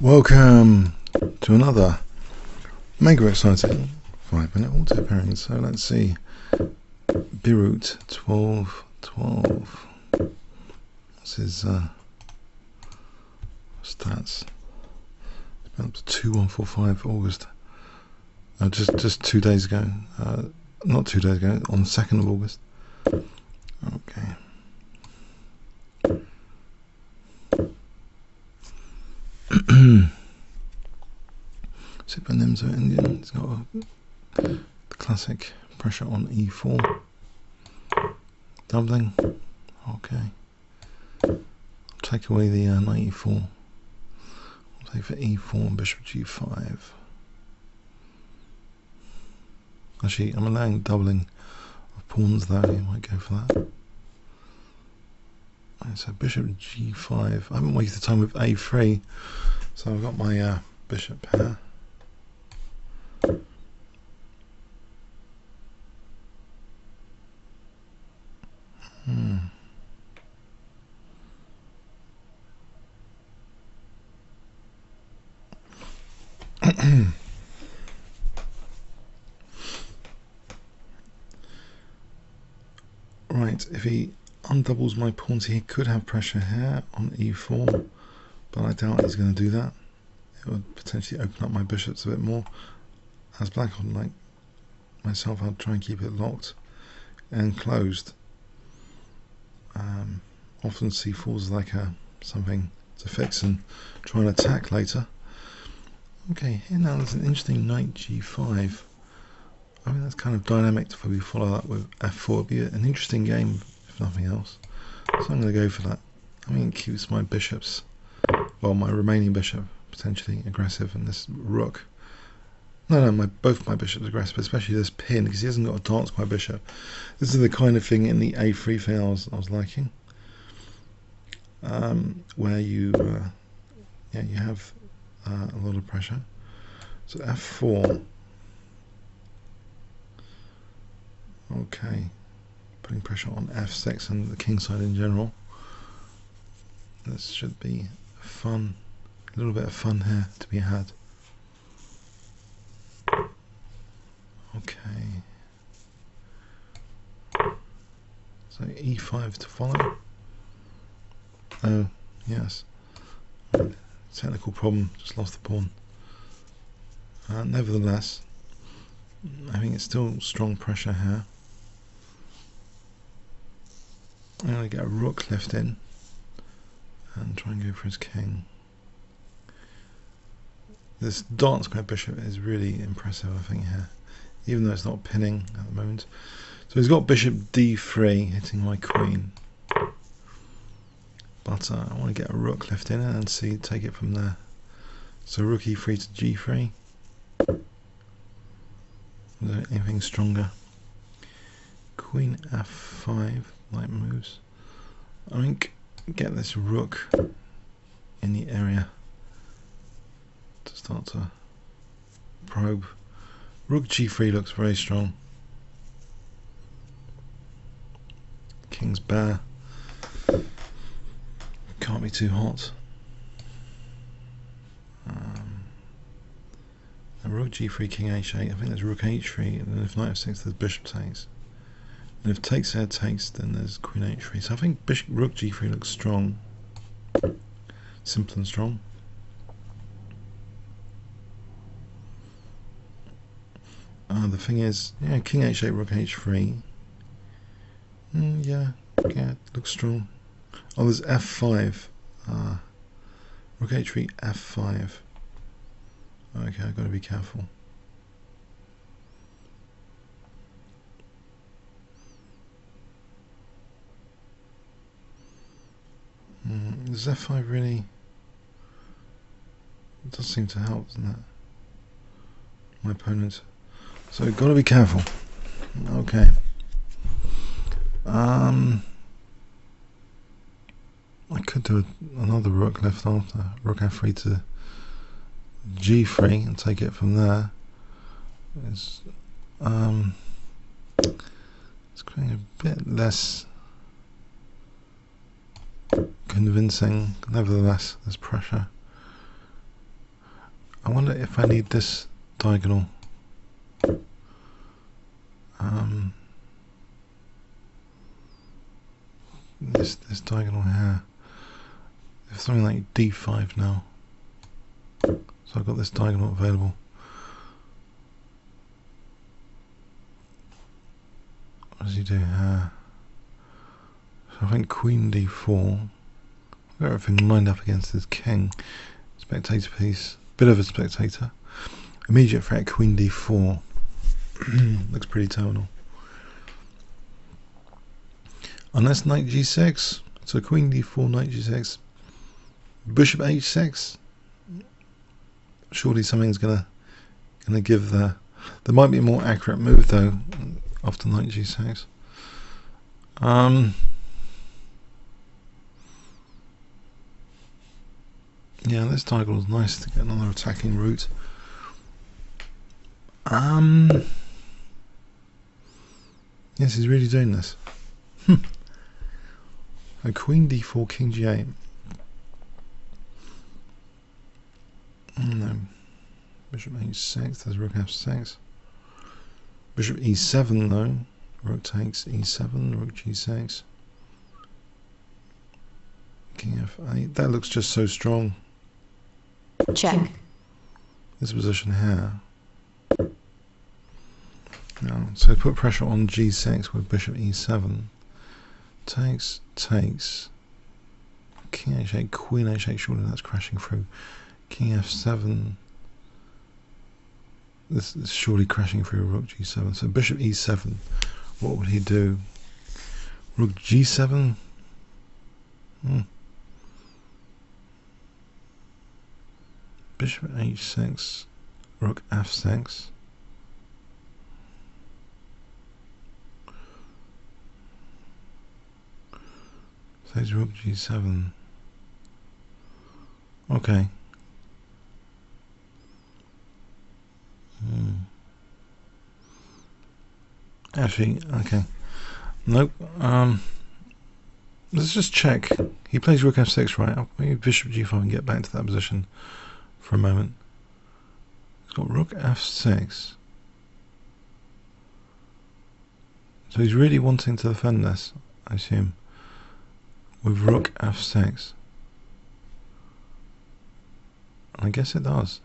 Welcome to another mega exciting 5-minute auto pairing. So let's see, birute1212. This is stats. It's been up to 2145 August. Just 2 days ago. Not 2 days ago. On the 2nd of August. Okay. Super Nimzo-Indian. It's got the classic pressure on E4. Doubling. Okay. I'll take away the knight E4. I'll take for E4 and bishop G5. Actually, I'm allowing doubling of pawns there. You might go for that. Right, so bishop G5. I haven't wasted time with A3, so I've got my bishop here. Right, if he undoubles my pawns, he could have pressure here on E4, but I doubt he's going to do that. It would potentially open up my bishops a bit more. As black, like myself, I'd try and keep it locked and closed. Often C4 is like something to fix and try and attack later. Okay, here now there's an interesting knight G5. I mean, that's kind of dynamic if we follow that with F4. It'd be an interesting game, if nothing else. So I'm going to go for that. I mean, it keeps my bishops, well, my remaining bishop, potentially aggressive, and this rook. No, both my bishops are aggressive, especially this pin, because he hasn't got to dance my bishop. This is the kind of thing in the A3 thing I was liking, where you have a lot of pressure. So F4. Okay, putting pressure on F6 and the king side in general. This should be fun, a little bit of fun here to be had. Okay, so E5 to follow. Oh, yes. Technical problem, just lost the pawn. Nevertheless, I think it's still strong pressure here. I'm going to get a rook left in and try and go for his king. This dance square bishop is really impressive, I think, here, even though it's not pinning at the moment. So he's got bishop D3 hitting my queen, but I want to get a rook left in and take it from there. So rook E3 to G3. Is there anything stronger? Queen F5, light moves. I think get this rook in the area to start to probe. Rook G3 looks very strong. King's bare. Can't be too hot. Rook G3 Kh8. I think there's rook H3, and then if knight F6 there's bishop takes. And if takes here takes, then there's queen H3. So I think rook G3 looks strong. Simple and strong. The thing is, yeah, king H8, rook H3. Yeah, it looks strong. Oh, there's F5. Rook H3, F5. Okay, I've got to be careful. Does F5 really? It does seem to help, doesn't it? My opponent. So got to be careful. Okay. I could do another rook left after rook F3 to G3 and take it from there. It's creating a bit less convincing. Nevertheless, there's pressure. I wonder if I need this diagonal. This diagonal here. If something like D5 now. So I've got this diagonal available. What does he do here? So I think Queen D4. I've got everything lined up against this king. Spectator piece. Bit of a spectator. Immediate threat Queen D4. Looks pretty terminal. Unless Knight G6. So Queen D4, Knight G6. Bishop H6. Surely something's gonna give the. There might be a more accurate move though after Knight G6. Yeah, this diagonal is nice to get another attacking route. Yes, he's really doing this. So Queen D4, King G8. No. Bishop H6, there's Rook F6. Bishop E7 though. Rook takes E7, Rook G6. King F8. That looks just so strong. Check. This position here. Now, so put pressure on G6 with Bishop E7. Takes. King H8, Queen H8, surely that's crashing through. King F7. This is surely crashing through Rook G7. So Bishop E7, what would he do? Rook G7? Bishop H6, Rook F6. So it's Rook G7. Okay. Actually, okay. Nope. Let's just check. He plays Rook F6, right? Maybe Bishop G5 and get back to that position for a moment. He's got Rook F6. So he's really wanting to defend this, I assume, with Rook F6. I guess it does.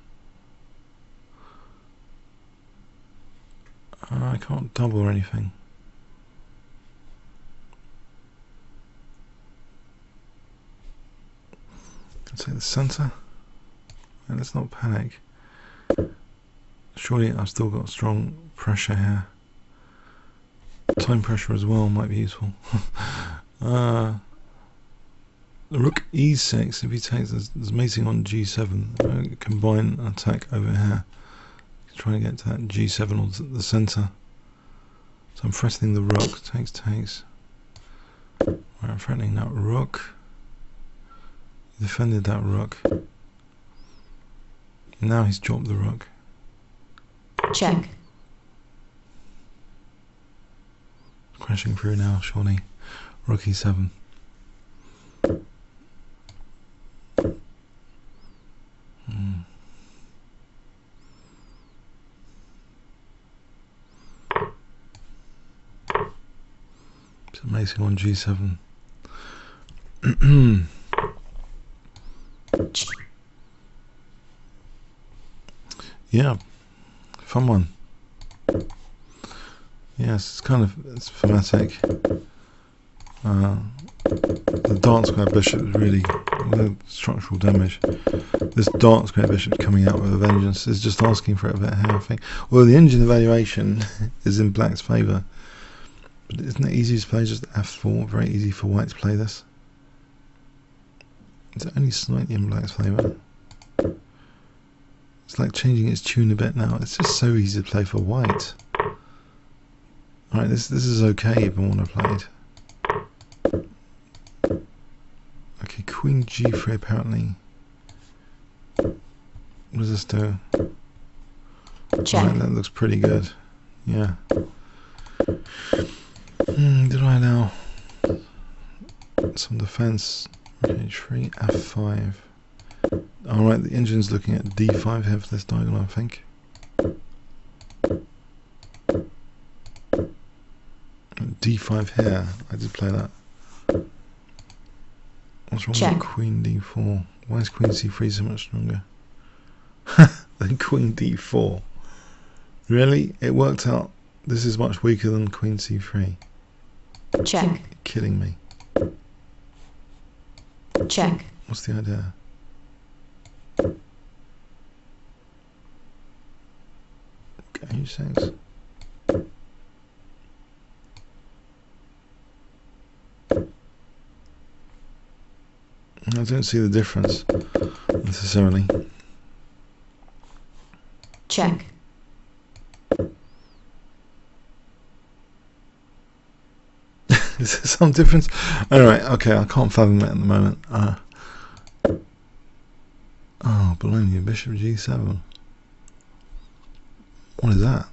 I can't double or anything. Let's take the center. And let's not panic. Surely I've still got strong pressure here. Time pressure as well might be useful. The Rook E6, if he takes there's mating on G7, combine an attack over here. Trying to get to that G7 or the center. So I'm threatening the Rook. Takes. Right, I'm threatening that Rook. Defended that Rook. Now he's dropped the Rook. Check. Crashing through now, surely. Rook E7. It's amazing on G7. Yeah, fun one. Yes, it's thematic. The dark square bishop is really structural damage. This dark square bishop coming out with a vengeance is just asking for it a bit here, I think. Well, the engine evaluation is in black's favour. But isn't it easy to play just F4? Very easy for white to play this. It's only slightly in black's favour. It's like changing its tune a bit now. It's just so easy to play for white. Alright, this is okay if I want to play it. Okay, Queen G3 apparently. What does this do? Check. Right, that looks pretty good. Yeah. Did I allow some defense? H3, F5. Alright, the engine's looking at D5 here for this diagonal, I think. D5 here, I did play that. What's wrong Check. with Queen D4? Why is Queen C3 so much stronger than Queen D4? Really? It worked out this is much weaker than Queen C3. Check. You're kidding me. Check. What's the idea? H6. I don't see the difference necessarily. Check. Is there some difference? Alright, okay, I can't fathom it at the moment. Oh, blimey, Bishop G7. What is that?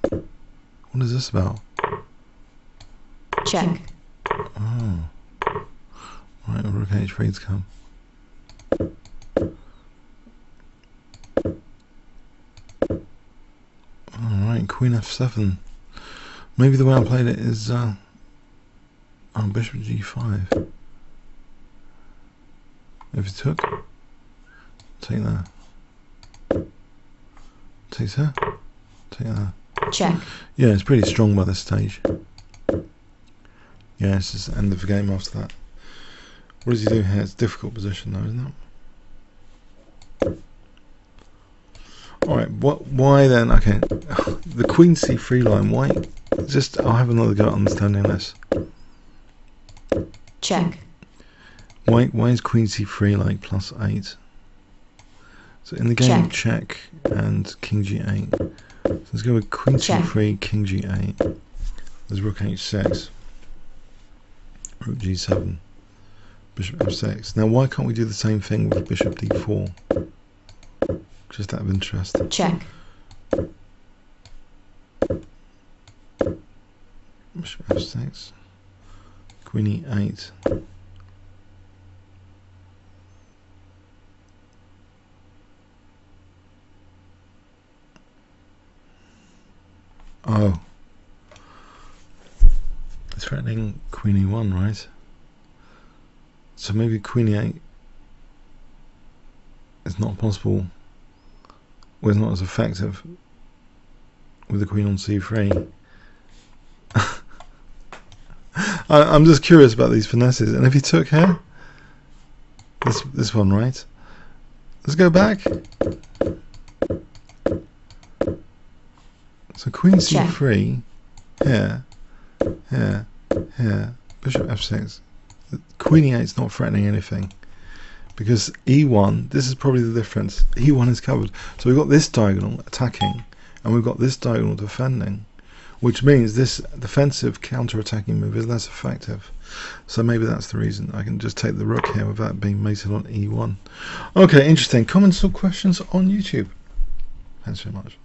What is this about? Check. Oh. Right, Rook H3's come. Alright, Queen F7. Maybe the way I played it is Bishop G5. If you took, take that. Takes her, take that. Check. Yeah, it's pretty strong by this stage. Yeah, it's just the end of the game after that. What does he do here? It's a difficult position though, isn't it? Alright, why then? Okay, the Queen C3 line, why? I'll have another go at understanding this. Check. Why is Queen C3 like +8? So in the game, check and King G8. So let's go with Queen C3, King G8. There's Rook H6, Rook G7, Bishop F6. Now why can't we do the same thing with Bishop D4? Just out of interest. Check. Bishop F6, Queen E8. Oh, it's threatening Queen E1, right? So maybe Queen E8 is not possible, or is not as effective with the Queen on C3. I'm just curious about these finesses. And if he took here, this one, right? Let's go back. So Queen C3, here, here, here, Bishop F6. Queen E8 is not threatening anything, because E1, this is probably the difference. E1 is covered. So we've got this diagonal attacking, and we've got this diagonal defending, which means this defensive counter-attacking move is less effective. So maybe that's the reason. I can just take the rook here without being mated on E1. Okay, interesting. Comments or questions on YouTube? Thanks very much.